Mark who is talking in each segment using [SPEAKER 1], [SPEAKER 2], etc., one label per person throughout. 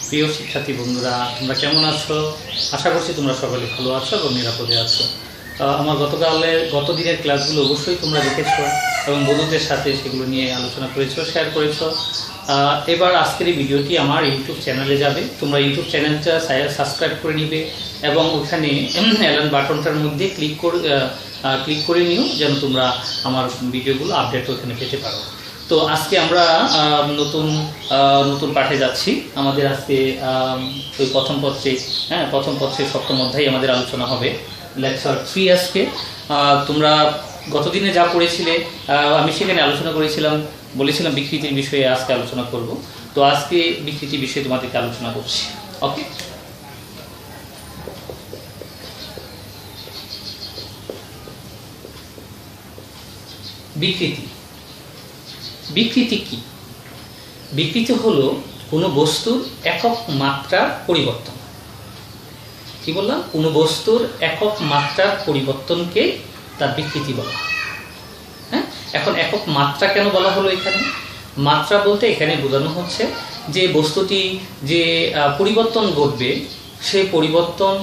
[SPEAKER 1] প্রিয় শিক্ষার্থী বন্ধুরা, তোমরা কেমন আছো? আশা করছি তোমরা সকলে ভালো আছো এবং নিরাপদে আছো। আমার গত দিনের ক্লাসগুলো অবশ্যই তোমরা দেখেছো এবং বন্ধুদের সাথে সেগুলো নিয়ে আলোচনা করেছো, শেয়ার করেছো। এবার আজকের এই ভিডিওটি আমার ইউটিউব চ্যানেলে যাবে। তোমরা ইউটিউব চ্যানেলটা সাবস্ক্রাইব করে নিবে এবং ওখানে অ্যালার্ম বাটনটার মধ্যে ক্লিক করে নিও, যেন তোমরা আমার ভিডিওগুলো আপডেট ওখানে পেতে পারো। তো আজকে আমরা নতুন পাঠে যাচ্ছি। আমাদের আজকে ওই প্রথম পত্রের সপ্তম অধ্যায় আমাদের আলোচনা হবে, লেকচার 3 আজকে। তোমরা গতদিনে যা পড়েছিলে আমি সেখানে আলোচনা বলেছিলাম বিকৃতির বিষয়ে আজকে আলোচনা করব। তো আজকে বিকৃতির বিষয়ে তোমাদেরকে আলোচনা করছি। ওকে, বিকৃতি কি? বিকৃতি হলো কোনো বস্তুর একক মাত্রার পরিবর্তন। কি বললাম? কোনো বস্তুর একক মাত্রার পরিবর্তনকে তার বিকৃতি বলা। হ্যাঁ, এখন একক মাত্রা কেন বলা হলো? এখানে মাত্রা বলতে এখানে বোঝানো হচ্ছে যে বস্তুটি যে পরিবর্তন ঘটবে সেই পরিবর্তন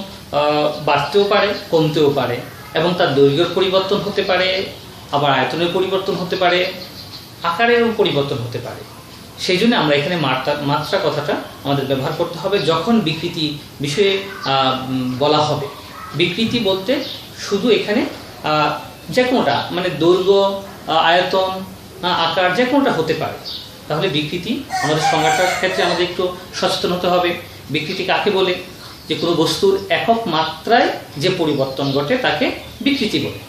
[SPEAKER 1] বাড়তেও পারে, কমতেও পারে, এবং তার দৈর্ঘ্যের পরিবর্তন হতে পারে, আবার আয়তনের পরিবর্তন হতে পারে, আকারেরও পরিবর্তন হতে পারে। সেই জন্য আমরা এখানে মাত্রা কথাটা আমাদের ব্যবহার করতে হবে যখন বিকৃতি বিষয়ে বলা হবে। বিকৃতি বলতে শুধু এখানে যে কোনোটা, মানে দৈর্ঘ্য, আয়তন, আকার যে কোনোটা হতে পারে। তাহলে বিকৃতি আমাদের সংজ্ঞাটার ক্ষেত্রে আমাদের একটু সচেতন হতে হবে। বিকৃতি কাকে বলে? যে কোনো বস্তুর একক মাত্রায় যে পরিবর্তন ঘটে তাকে বিকৃতি বলে।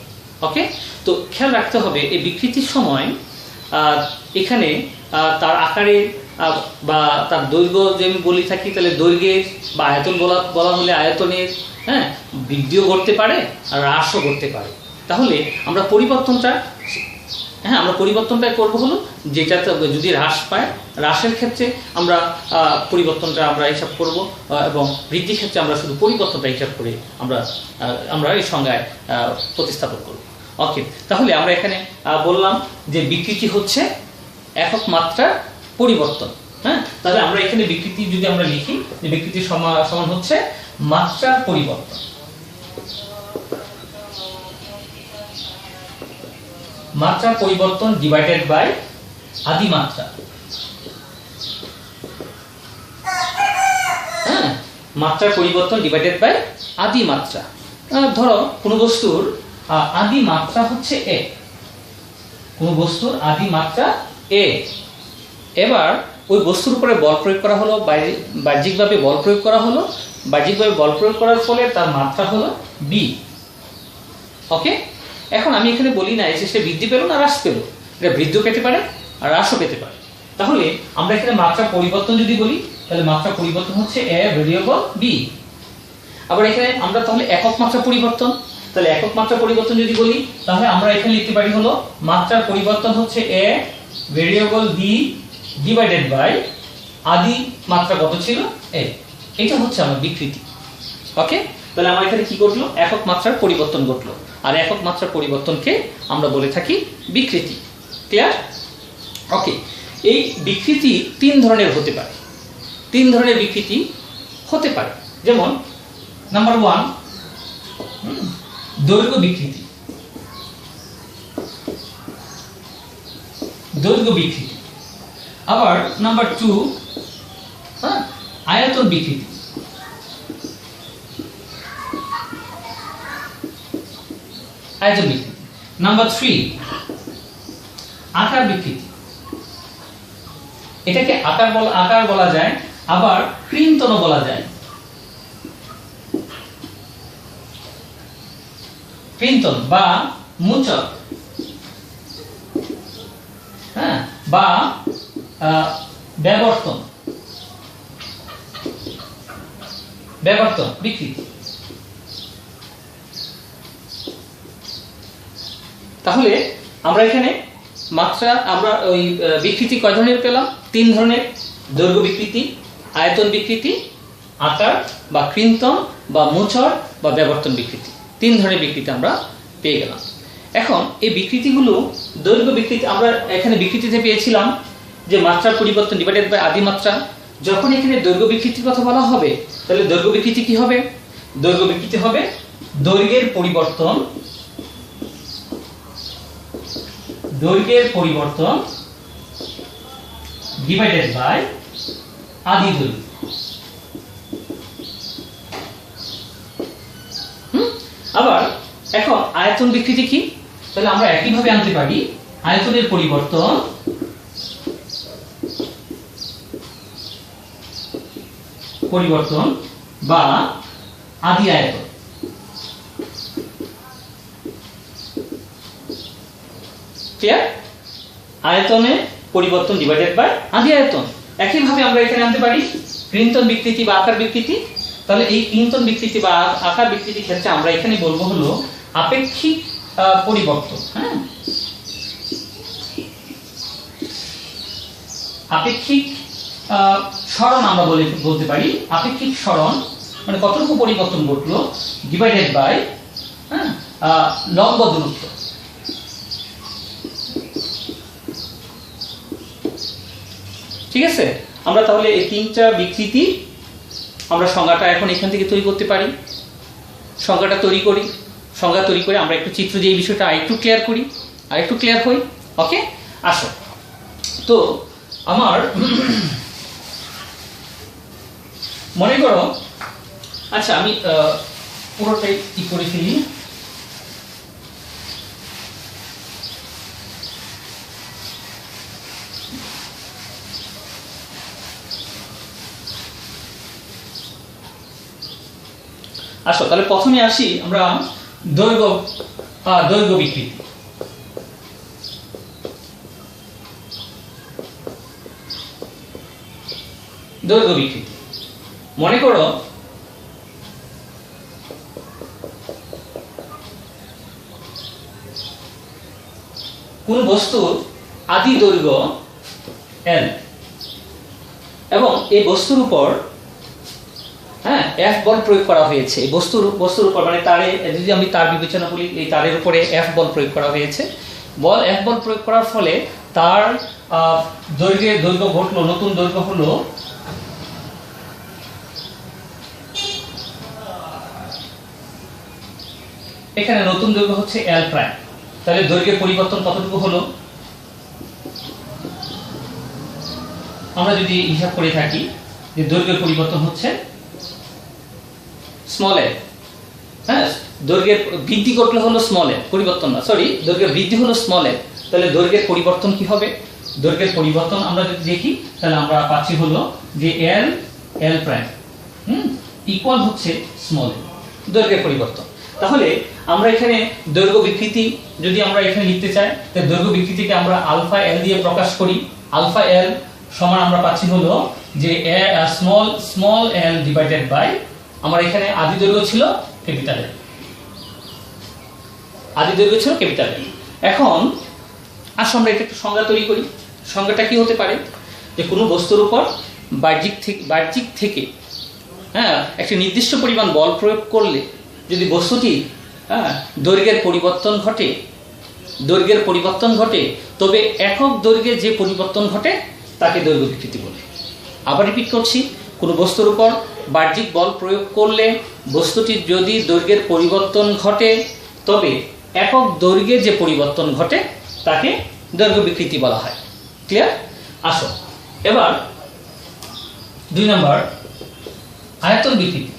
[SPEAKER 1] ওকে, তো খেয়াল রাখতে হবে এই বিকৃতির সময় এখানে তার আকারে বা তার দৈর্ঘ্য যে আমি বলি থাকি, তাহলে দৈর্ঘ্যের বা আয়তন বলা হলে আয়তনের বৃদ্ধিও ঘটতে পারে আর হ্রাসও ঘটতে পারে। তাহলে আমরা পরিবর্তনটা করবো হলো যেটা যদি হ্রাস পায়, হ্রাসের ক্ষেত্রে আমরা পরিবর্তনটা আমরা হিসাব করব, এবং বৃদ্ধির ক্ষেত্রে আমরা শুধু পরিবর্তনটা হিসাব করে আমরা এই সংজ্ঞায় প্রতিস্থাপন করব। ওকে, তাহলে আমরা এখানে বললাম যে বিকৃতি হচ্ছে একক মাত্রার পরিবর্তন। হ্যাঁ, তাহলে আমরা এখানে বিকৃতি যদি আমরা লিখি যে বিকৃতি সমান হচ্ছে মাত্রার পরিবর্তন। মাত্রার পরিবর্তন ডিভাইডেড বাই আদি মাত্রা। হ্যাঁ, মাত্রার পরিবর্তন ডিভাইডেড বাই আদি মাত্রা। ধরো কোনো বস্তুর আদি মাত্রা হচ্ছে a, কোনো বস্তুর আদি মাত্রা a। এবার ওই বস্তুর উপরে বল প্রয়োগ করা হলো, বাহ্যিকভাবে বল প্রয়োগ করা হলো। বাহ্যিকভাবে বল প্রয়োগ করার ফলে তার মাত্রা হলো b। ওকে, এখন আমি এখানে বলি না সে বৃদ্ধি পেল না হ্রাস পেল, এটা বৃদ্ধিও পেতে পারে আর হ্রাসও পেতে পারে। তাহলে আমরা এখানে মাত্রা পরিবর্তন যদি বলি, তাহলে মাত্রা পরিবর্তন হচ্ছে a ভেরিয়েবল b। আবার এখানে আমরা তাহলে একক মাত্রা পরিবর্তন, তাহলে একক মাত্রা পরিবর্তন যদি বলি, তাহলে আমরা এখানে লিখতে পারি হলো মাত্রার পরিবর্তন হচ্ছে a variable b divided by আদি মাত্রা কত ছিল a। এটা হচ্ছে আমার বিকৃতি। ওকে, তাহলে আমার এখানে কি ঘটলো? একক মাত্রার পরিবর্তন ঘটলো, আর একক মাত্রার পরিবর্তনকে আমরা বলে থাকি বিকৃতি। ক্লিয়ার? ওকে, এই বিকৃতি 3 ধরনের হতে পারে। 3 ধরনের বিকৃতি হতে পারে। যেমন নাম্বার 1 দৈর্ঘ্য বিকৃতি। দৈর্ঘ্য বিকৃতি। আবার নাম্বার 2 আয়তন বিকৃতি। আয়তন বিকৃতি। নাম্বার 3 আকার বিকৃতি। এটাকে আকার বলা যায়, আবার কৃন্তনও বলা যায়। কৃন্তন বা মুচক, হ্যাঁ, বা ব্যাবর্তন বিকৃতি। তাহলে আমরা এখানে আমরা ওই বিকৃতি কয় ধরনের পেলাম? 3 ধরনের। দৈর্ঘ্য বিকৃতি, আয়তন বিকৃতি, আকার বা কৃন্তন বা মোচড় বা ব্যাবর্তন বিকৃতি। 3 ধরনের বিকৃতি আমরা পেয়ে গেলাম। এখন এই বিকৃতিগুলো, দৈর্ঘ্য বিকৃতি আমরা এখানে বিকৃতিতে পেয়েছিলাম যে মাত্রার পরিবর্তন ডিভাইডেড বাই আদি মাত্রা, যখন এখানে দৈর্ঘ্য বিকৃতির কথা বলা হবে তাহলে দৈর্ঘ্য বিকৃতি কি হবে? দৈর্ঘ্য বিকৃতি হবে দৈর্ঘ্যের পরিবর্তন ডিভাইডেড বাই আদি দৈর্ঘ্য। আবার এখন আয়তন বিকৃতি কি? তাহলে আমরা একইভাবে আনতে পারি আয়তনের পরিবর্তন বা আদি আয়তন। ক্লিয়ার? আয়তনের পরিবর্তন ডিভাইডেড বাই আদি আয়তন। একইভাবে আমরা এখানে আনতে পারি ক্রিন্তন বিকৃতি বা আকার বিকৃতি। তাহলে এই ক্রিন্তন বিকৃতি বা আকার বিকৃতির ক্ষেত্রে আমরা এখানে বলবো হলো আপেক্ষিক পরিবর্তন। হ্যাঁ, আপেক্ষিক সরণ আমরা বলতে পারি। আপেক্ষিক সরণ মানে কতটুকু পরিবর্তন ঘটলো ডিভাইডেড বাই লম্ব দূরত্ব। ঠিক আছে? আমরা তাহলে এই তিনটা বিকৃতি আমরা সংজ্ঞাটা এখন এখান থেকে তৈরি করতে পারি। সংজ্ঞা তৈরি করে আমরা একটু চিত্র দিয়ে এই বিষয়টা আরেকটু ক্লিয়ার হই। ওকে, আসো। তো আমার মনে করো, আচ্ছা আমি পুরোটাই কি করে ফেলি। আসো তাহলে প্রথমে আসি আমরা দৈর্ঘ্য বিকৃতি। মনে করো কোন বস্তুর আদি দৈর্ঘ্য L এবং এই বস্তুর উপর F বল প্রয়োগ করা হয়েছে। এই বস্তুর উপর মানে তারে, যদি আমি তার বিবেচনা বলি, এই তারের উপরে F বল প্রয়োগ করা হয়েছে। F বল প্রয়োগ করার ফলে তার দৈর্ঘ্য ঘটলো, নতুন দৈর্ঘ্য হলো এখানে নতুন দৈর্ঘ্য হচ্ছে L প্রাইম। তাহলে দৈর্ঘ্যের পরিবর্তন কতটুকু হলো? আমরা যদি হিসাব করে থাকি যে দৈর্ঘ্যের পরিবর্তন হচ্ছে স্মল এ। হ্যাঁ, দৈর্ঘ্যের বৃদ্ধি ঘটলে হলো স্মল এ, পরিবর্তন না, সরি, দৈর্ঘ্যের বৃদ্ধি হলো স্মল এ। তাহলে দৈর্ঘ্যের পরিবর্তন কি হবে? দৈর্ঘ্যের পরিবর্তন আমরা যদি দেখি তাহলে আমরা পাচ্ছি হলো যে L প্রাইম ইকুয়াল হচ্ছে স্মল এ, দৈর্ঘ্যের পরিবর্তন। তাহলে আমরা এখানে দৈর্ঘ্য বিকৃতি যদি আমরা এখানে লিখতে চাই, তাহলে দৈর্ঘ্য বিকৃতিকে আমরা আলফা L দিয়ে প্রকাশ করি। আলফা L সমান আমরা পাচ্ছি হলো যে স্মল L ডিভাইডেড বাই, আমার এখানে আদি দৈর্ঘ্য ছিল ক্যাপিটাল L, এখন আসো আমরা এটা একটু সংজ্ঞা তৈরি করি। সংজ্ঞাটা কি হতে পারে? যে কোনো বস্তুর উপর বাহ্যিক থেকে একটি নির্দিষ্ট পরিমাণ বল প্রয়োগ করলে যদি বস্তুটি দৈর্ঘ্যের পরিবর্তন ঘটে তবে একক দৈর্ঘ্যে যে পরিবর্তন ঘটে তাকে দৈর্ঘ্য বিকৃতি বলে। আবার রিপিট করছি, কোনো বস্তুর উপর বাহ্যিক বল প্রয়োগ করলে বস্তুটির যদি দৈর্ঘ্যের পরিবর্তন ঘটে তবে একক দৈর্ঘ্যে যে পরিবর্তন ঘটে তাকে দৈর্ঘ্য বিকৃতি বলা হয়। ক্লিয়ার? আসো এবার 2 নম্বর আয়তন বিকৃতি।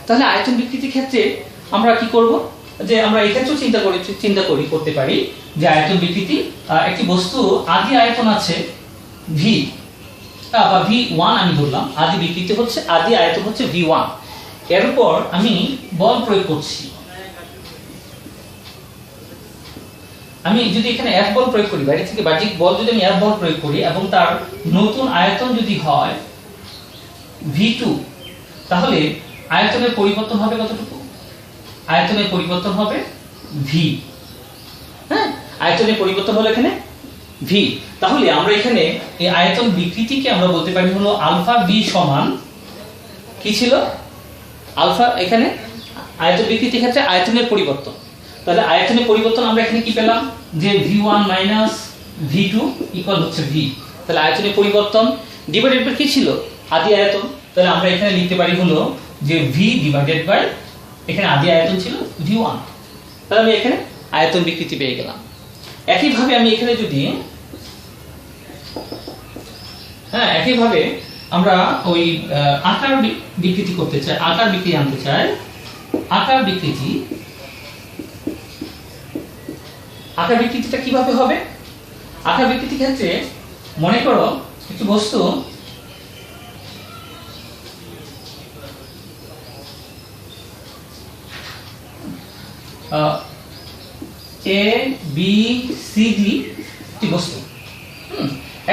[SPEAKER 1] তাহলে আয়তন বিকৃতির ক্ষেত্রে আমরা কি করব? যে আমরা এক্ষেত্রেও করতে পারি যে আয়তন বিকৃতি, একটি বস্তু আদি আয়তন আছে V বা V1, আমি বললাম আদি বিকৃতি হচ্ছে, আদি আয়তন হচ্ছে V1, এর উপর আমি বল প্রয়োগ করছি। আমি যদি এখানে F বল প্রয়োগ করি, বাইরে থেকে বাহ্যিক বল যদি আমি F বল প্রয়োগ করি এবং তার নতুন আয়তন যদি হয় V2, তাহলে আয়তনের পরিবর্তন হবে কতটুকু? আয়তনের পরিবর্তন হবে V। আয়তনের পরিবর্তন হলো এখানে V। তাহলে আমরা এখানে এই আয়তন বিকৃতিকে আমরা বলতে পারি হলো আলফা V সমান কি ছিল? আলফা, এখানে আয়তন বিকৃতির ক্ষেত্রে আয়তনের পরিবর্তন, তাহলে আয়তনের পরিবর্তন আমরা এখানে কি পেলাম, যে v1 মাইনাস v2 ইকুয়াল হচ্ছে v। তাহলে আয়তনের পরিবর্তন ডিভাইডেড বাই কি ছিল, আদি আয়তন। তাহলে আমরা এখানে লিখতে পারি হলো যে v ডিভাইডেড বাই, এখানে আদি আয়তন ছিল v1। তাহলে আমি এখানে আয়তন বিকৃতি পেয়ে গেলাম। একইভাবে আমি এখানে যদি একইভাবে আমরা ওই আকার বিকৃতি করতে চাই, আকার বিকৃতি আনতে চাই, আকার বিকৃতিটা কিভাবে হবে? আকার বিকৃতির ক্ষেত্রে মনে করো একটি বস্তু এ বি সি ডি একটি বস্তু।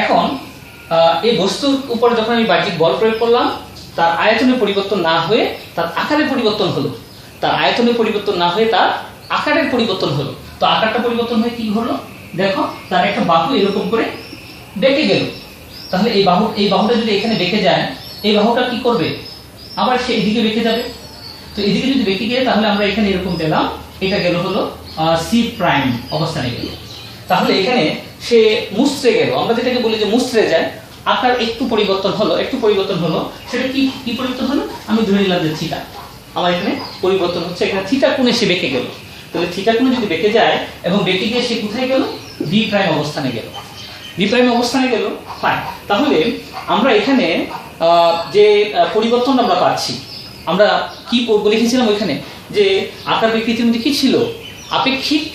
[SPEAKER 1] এখন এই বস্তুর উপরে যখন আমি বাহ্যিক বল প্রয়োগ করলাম, তার আয়তনের পরিবর্তন না হয়ে তার আকারের পরিবর্তন হলো, তার আয়তনের পরিবর্তন না হয়ে তার আকারের পরিবর্তন হলো। তো আকারটা পরিবর্তন হয়ে কি হলো, দেখো তার একটা বাহু এরকম করে বেঁকে গেল। তাহলে এই বাহুটা যদি এখানে বেঁকে যায়, এই বাহুটা কি করবে, আবার সে এদিকে বেঁকে যাবে। তো এদিকে যদি বেঁকে গিয়ে, তাহলে আমরা এখানে এরকম পেলাম, এটা গেল হলো সি প্রাইম অবস্থানে গেল। তাহলে এখানে সে মুচড়ে গেল, আমরা যেটাকে বলি যে মুচড়ে যায়, আকার একটু পরিবর্তন হলো। সেটা কি পরিবর্তন হলো, আমি ধরে নিলাম যে থিটা, আমার এখানে পরিবর্তন হচ্ছে, এখানে থিটা কোণে সে বেঁকে গেল। তাহলে থিটা কোণে যদি বেঁকে যায় এবং বেঁকে গিয়ে সে কোথায় গেল, বি প্রাইম অবস্থানে গেল, ফাইন। তাহলে আমরা এখানে যে পরিবর্তন আমরা পাচ্ছি, আমরা কি লিখেছিলাম ওইখানে, যে আকার বিকৃতির মধ্যে কি ছিল, আপেক্ষিক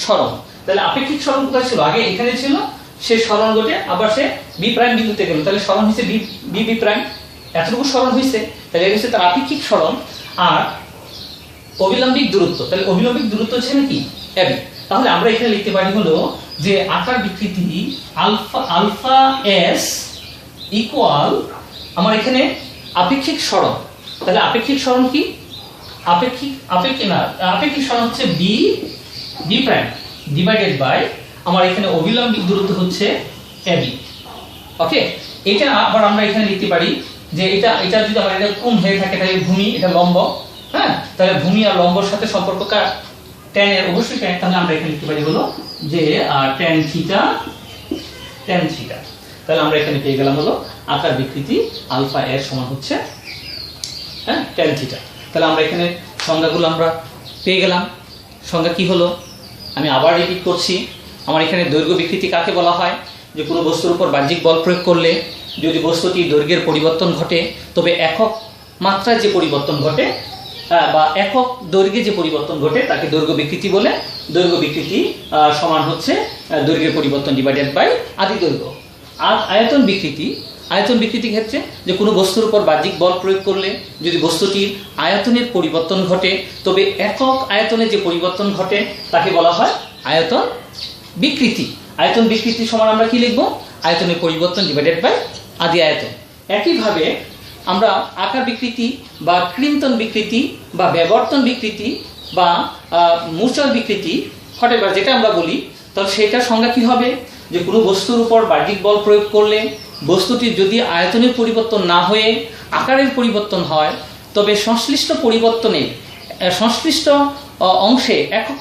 [SPEAKER 1] সরণ। তাহলে আপেক্ষিক সরণ কোথায় ছিল, আগে এখানে ছিল, সে সরণ ঘটে আবার সে বি প্রাইম বিন্দুতে গেল। তাহলে সরণ হয়েছে বি প্রাইম, এতটুকু সরণ হয়েছে। তাহলে এটা হচ্ছে তার আপেক্ষিক সরণ। আর অবিলম্বিক দূরত্ব, তাহলে অবিলম্বিক দূরত্ব হচ্ছে কি, এবি। তাহলে আমরা এখানে লিখতে পারি হলো যে আকার বিকৃতি আলফা এস ইকুয়াল, আমার এখানে আপেক্ষিক সরণ। তাহলে আপেক্ষিক সরণ কি, আপেক্ষিক সরণ হচ্ছে বি প্রাইম ডিভাইডেড বাই, আমার এখানে অবিলম্বিক দূরত্ব হচ্ছে এবি। ওকে, এটা আবার আমরা এখানে লিখতে পারি যে এটা যদি আমার এটা কোণ হয়ে থাকে, তাহলে ভূমি, এটা লম্ব। হ্যাঁ, তাহলে ভূমি আর লম্বর সাথে সম্পর্ক tan এর, অবশ্যই tan। তাহলে আমরা এখানে লিখতে পারি হলো যে tan থিটা। তাহলে আমরা এখানে পেয়ে গেলাম হলো আকার বিকৃতি আলফা এর সমান হচ্ছে tan থিটা। তাহলে আমরা এখানে সংজ্ঞাগুলো আমরা পেয়ে গেলাম। সংজ্ঞা কি হলো, আমি আবার রিপিট করছি। আমার এখানে দৈর্ঘ্য বিকৃতি কাকে বলা হয়, যে কোনো বস্তুর উপর বাহ্যিক বল প্রয়োগ করলে যদি বস্তুটি দৈর্ঘ্যের পরিবর্তন ঘটে, তবে একক মাত্রায় যে পরিবর্তন ঘটে বা একক দৈর্ঘ্যে যে পরিবর্তন ঘটে তাকে দৈর্ঘ্য বিকৃতি বলে। দৈর্ঘ্য বিকৃতি সমান হচ্ছে দৈর্ঘ্যের পরিবর্তন ডিভাইডেড বাই আদি দৈর্ঘ্য। আর আয়তন বিকৃতির ক্ষেত্রে যে কোনো বস্তুর উপর বাহ্যিক বল প্রয়োগ করলে যদি বস্তুটির আয়তনের পরিবর্তন ঘটে, তবে একক আয়তনে যে পরিবর্তন ঘটে তাকে বলা হয় আয়তন বিকৃতি। আয়তন বিকৃতি সমান আমরা কি লিখব, আয়তনের পরিবর্তন ডিভাইডেড বাই আদি আয়তন। একইভাবে আমরা আকার বিকৃতি বা কৃন্তন বিকৃতি বা ব্যবর্তন বিকৃতি বা মূর্ছল বিকৃতি, হঠাৎ যেটা আমরা বলি, তাহলে সেটার সংজ্ঞা কি হবে, যে কোনো বস্তুর উপর বাহ্যিক বল প্রয়োগ করলে বস্তুটির যদি আয়তনের পরিবর্তন না হয়ে আকারের পরিবর্তন হয়, তবে সংশ্লিষ্ট অংশে একক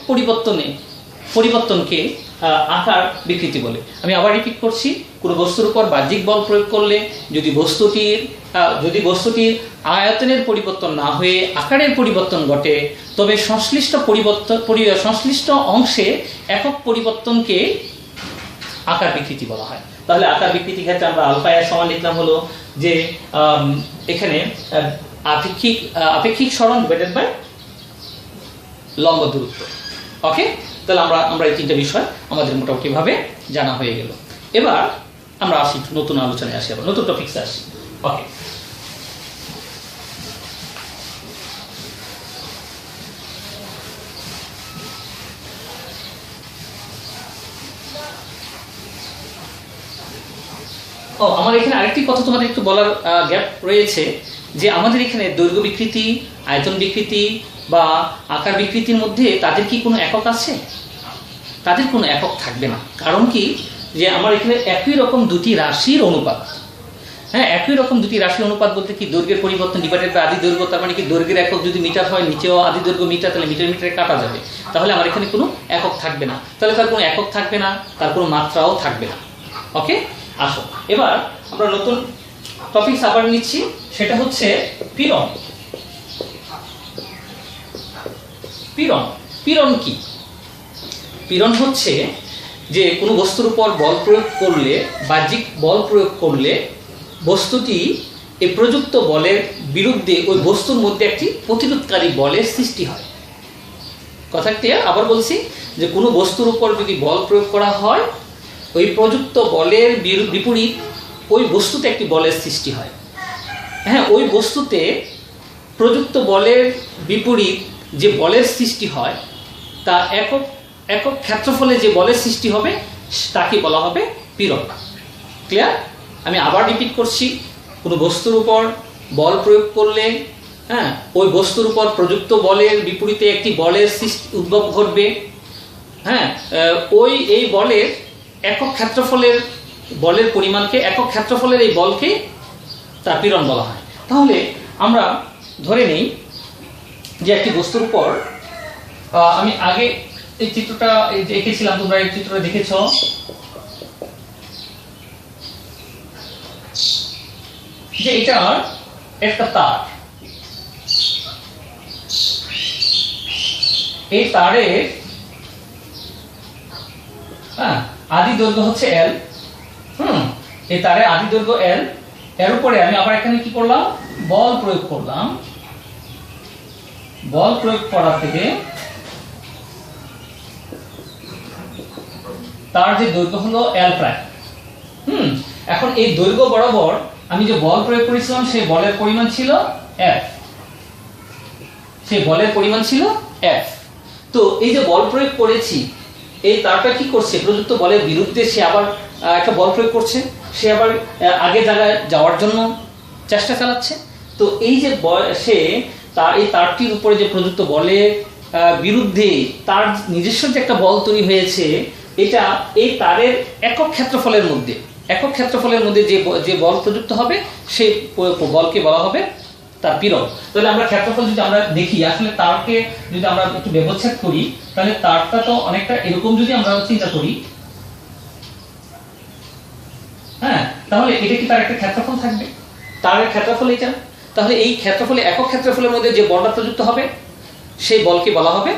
[SPEAKER 1] পরিবর্তনকে আকার বিকৃতি বলে। আমি আবার রিপিট করছি, কোনো বস্তুর উপর বাহ্যিক বল প্রয়োগ করলে যদি বস্তুটির আয়তনের পরিবর্তন না হয়ে আকারের পরিবর্তন ঘটে, তবে সংশ্লিষ্ট অংশে একক পরিবর্তনকে আকার বিকৃতি বলা হয়। তাহলে আকার বিকৃতির ক্ষেত্রে আমরা আলফা এর সমান লিখলাম হলো যে এখানে আপেক্ষিক সরণ ডিভাইডেড বাই লম্ব দূরত্ব। ওকে, তাহলে আমরা এই তিনটা বিষয় আমাদের মোটামুটি ভাবে জানা হয়ে গেল। এবার আমরা আসি নতুন আলোচনায় আসি, আবার নতুন টপিকসে আসি। ওকে, আমার এখানে আরেকটি কথা তোমাদের একটু বলার গ্যাপ রয়েছে, যে আমাদের এখানে দৈর্ঘ্য বিকৃতি, আয়তন বিকৃতি বা আকার বিকৃতির মধ্যে তাদের কি কোনো একক আছে? তাদের কোনো একক থাকবে না। কারণ কি, যে আমার এখানে একই রকম দুটি রাশির অনুপাত। হ্যাঁ, একই রকম দুটি রাশির অনুপাত বলতে কি দৈর্ঘ্যের পরিবর্তন ডিভাইডেড বাই আদি দৈর্ঘ্য, তার মানে কি দৈর্ঘ্যের একক যদি মিটার হয় নিচেও আদি দৈর্ঘ্য মিটার, তাহলে মিটার মিটারে কাটা যাবে, তাহলে আমার এখানে কোনো একক থাকবে না, তাহলে তার কোনো একক থাকবে না, তার কোনো মাত্রাও থাকবে না। ওকে, আসো এবার আমরা নতুন টপিক আবার নিচ্ছি, সেটা হচ্ছে পীড়ন। পীড়ন, পীড়ন কি? পীড়ন হচ্ছে যে কোনো বস্তুর উপর বল প্রয়োগ করলে, বাহ্যিক বল প্রয়োগ করলে বস্তুটি এই প্রযুক্ত বলের বিরুদ্ধে ওই বস্তুর মধ্যে একটি প্রতিরোধকারী বলের সৃষ্টি হয়। কথা ক্লিয়ার? আবার বলছি যে কোনো বস্তুর উপর যদি বল প্রয়োগ করা হয়, ওই প্রযুক্ত বলের বিপরীত ওই বস্তুতে একটি বলের সৃষ্টি হয়। হ্যাঁ, ওই বস্তুতে প্রযুক্ত বলের বিপরীত যে বলের সৃষ্টি হয় তা একক একক ক্ষেত্রফলে যে বলের সৃষ্টি হবে তাকে বলা হবে পীড়ন। ক্লিয়ার? আমি আবার রিপিট করছি, কোনো বস্তুর উপর বল প্রয়োগ করলে হ্যাঁ ওই বস্তুর উপর প্রযুক্ত বলের বিপরীতে একটি বলের সৃষ্টি উদ্ভব ঘটবে। হ্যাঁ, এই বলের একক ক্ষেত্রফলের বলের পরিমাণকে, একক ক্ষেত্রফলের এই বলকে তার পীড়ন বলা হয়। তাহলে আমরা ধরে নেই যে একটি বস্তুর উপর, আমি আগে এই চিত্রটা এঁকেছিলাম, তোমরা এই চিত্রটা দেখেছ, যে এটা একটা তার, এই তারের আদি দৈর্ঘ্য হচ্ছে L। এই তারের আদি দৈর্ঘ্য L, এর উপরে আমি আবার এখানে কি করলাম, বল প্রয়োগ করলাম। বল প্রয়োগ করা থেকে তার যে দৈর্ঘ্য হলো L প্রাইম। এখন এই দৈর্ঘ্য বরাবর আমি যে বল প্রয়োগ করেছিলাম সেই বলের পরিমাণ ছিল F, সেই বলের পরিমাণ ছিল F। তো এই যে বল প্রয়োগ করেছি, এই তারটা কি করছে, প্রযুক্ত বলের বিরুদ্ধে সে আবার একটা বল প্রয়োগ করছে, সে আবার আগে জায়গায় যাওয়ার জন্য চেষ্টা চালাচ্ছে। তো এই যে সে এই তারটির উপরে যে প্রযুক্ত বলের বিরুদ্ধে তার নিজস্ব যে একটা বল তৈরি হয়েছে, এটা এই তারের একক ক্ষেত্রফলের মধ্যে, একক ক্ষেত্রফলের মধ্যে যে বল প্রযুক্ত হবে সেই বলকে বলা হবে তার পীড়ন। তাহলে আমরা ক্ষেত্রফল যদি আমরা দেখি, আসলে তারকে যদি আমরা একটু ব্যবচ্ছেদ করি, তাহলে তারটা তো অনেকটা এরকম যদি আমরা চিন্তা করি, হ্যাঁ, তাহলে এটা কি তার একটা ক্ষেত্রফল থাকবে, তারের ক্ষেত্রফল এটা। তাহলে এই ক্ষেত্রফলে, একক ক্ষেত্রফলের মধ্যে যে বলটা প্রযুক্ত হবে সেই বলকে বলা হবে,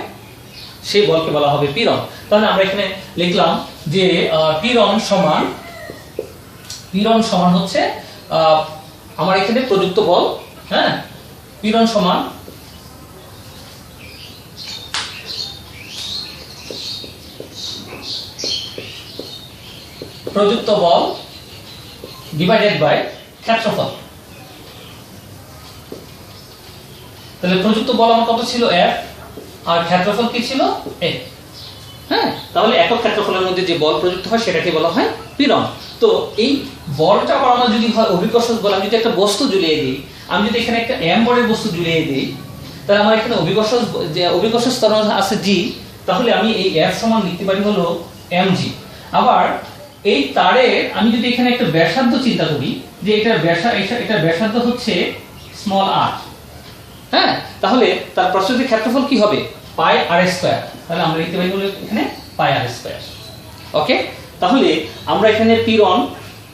[SPEAKER 1] সেই বলকে বলা হবে পীড়ন। তাহলে আমরা এখানে লিখলাম যে পীড়ন সমান হচ্ছে আমার এখানে প্রযুক্ত বল, হ্যাঁ, পীড়ন সমান প্রযুক্ত বল ডিভাইডেড বাই ক্ষেত্রফল। তাহলে প্রযুক্ত বল আমার কত ছিল F, আর ক্ষেত্রফল কি ছিল A। হ্যাঁ, তাহলে একক ক্ষেত্রফলের মধ্যে যে বল প্রযুক্ত হয় সেটাকে বলা হয় পীড়ন। তো এই বলটা আমার যদি হয় অভিকর্ষজ বল, আমি যদি একটা বস্তু ঝুলিয়ে দিই, আমি যদি এখানে একটা m বলের বস্তু ঝুলিয়ে দিই, তাহলে আমার এখানে অভিকর্ষজ ত্বরণ আছে G, তাহলে আমি এই F সমান লিখতে পারি হলো mg। আবার এই তারের আমি যদি এখানে একটা ব্যাসার্ধ চিন্তা করি, যে এটার ব্যাসার্ধ হচ্ছে r, হ্যাঁ, তাহলে তার প্রস্থচ্ছেদ ক্ষেত্রফল কি হবে, পাই r স্কয়ার। তাহলে আমরা লিখতে পারি হলো এখানে পাই r স্কয়ার। ওকে, তাহলে আমরা এখানে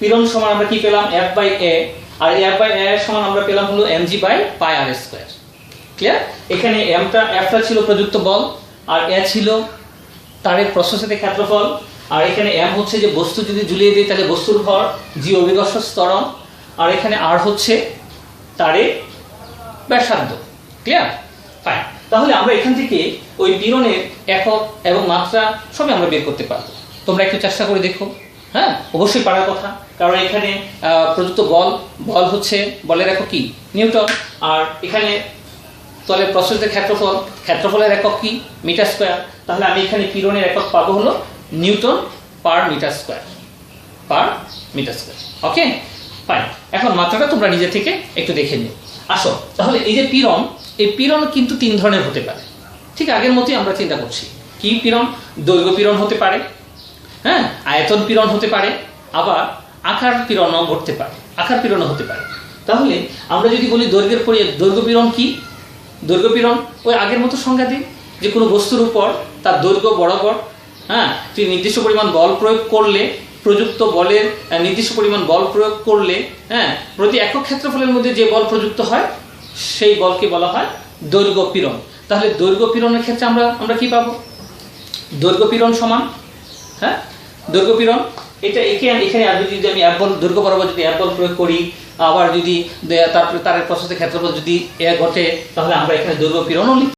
[SPEAKER 1] পীড়ন সমান আমরা কি পেলাম, F বাই A, আর F বাই A সমান আমরা পেলাম হলো mg by pi r square. Clear? এখানে F টা ছিল প্রযুক্ত বল, আর A ছিল তারের প্রস্থচ্ছেদের ক্ষেত্রফল, আর এখানে m হচ্ছে যে বস্তু যদি ঝুলিয়ে দিই তাহলে বস্তুর ভর, g অভিকর্ষজ ত্বরণ, আর এখানে r হচ্ছে তারের ব্যাসার্ধ। ক্লিয়ার? ফাইন। তাহলে আমরা এখান থেকে ওই পীড়নের একক এবং মাত্রা সবই আমরা বের করতে পারবো। তোমরা একটু চেষ্টা করে দেখো, হ্যাঁ, অবশ্যই পারার কথা, কারণ এখানে প্রযুক্ত বল হচ্ছে, বলের একক কি, নিউটন, আর এখানে তলের প্রস্থচ্ছেদের ক্ষেত্রফলের একক কি, মিটার স্কয়ার। তাহলে আমি এখানে পীড়নের একক পাবো হলো নিউটন পার মিটার স্কয়ার, ওকে, ফাইন। এখন মাত্রাটা তোমরা নিজে থেকে একটু দেখে নিও। আসো, তাহলে এই যে পীড়ন, এই পীড়ন কিন্তু তিন ধরনের হতে পারে, ঠিক আগের মতোই আমরা চিন্তা করছি। কি পীড়ন? দৈর্ঘ্য পীড়ন হতে পারে, হ্যাঁ, আয়তন পীড়ন হতে পারে, আবার আকার পীড়নও ঘটতে পারে। আকার পীড়নও হতে পারে। তাহলে আমরা যদি বলি দৈর্ঘ্য পীড়ন কি, দৈর্ঘ্য পীড়ন ওই আগের মতো সংজ্ঞা দিই যে কোনো বস্তুর উপর তার দৈর্ঘ্য বরাবর তুই নির্দিষ্ট পরিমাণ বল প্রয়োগ করলে, প্রযুক্ত বলের নির্দিষ্ট পরিমাণ বল প্রয়োগ করলে প্রতি একক ক্ষেত্রফলের মধ্যে যে বল প্রযুক্ত হয় সেই বলকে বলা হয় দৈর্ঘ্য পীড়ন। তাহলে দৈর্ঘ্য পীড়নের ক্ষেত্রে আমরা কি পাবো? দৈর্ঘ্য পীড়ন সমান দৈর্ঘ্য পীড়ন এটা এখানে আর যদি আমি এক বল দৈর্ঘ্য বরাবর যদি এক বল প্রয়োগ করি, আবার যদি তারপরে তারের প্রস্থের ক্ষেত্রফল যদি ঘটে, তাহলে আমরা এখানে দৈর্ঘ্য পীড়নও লিখি।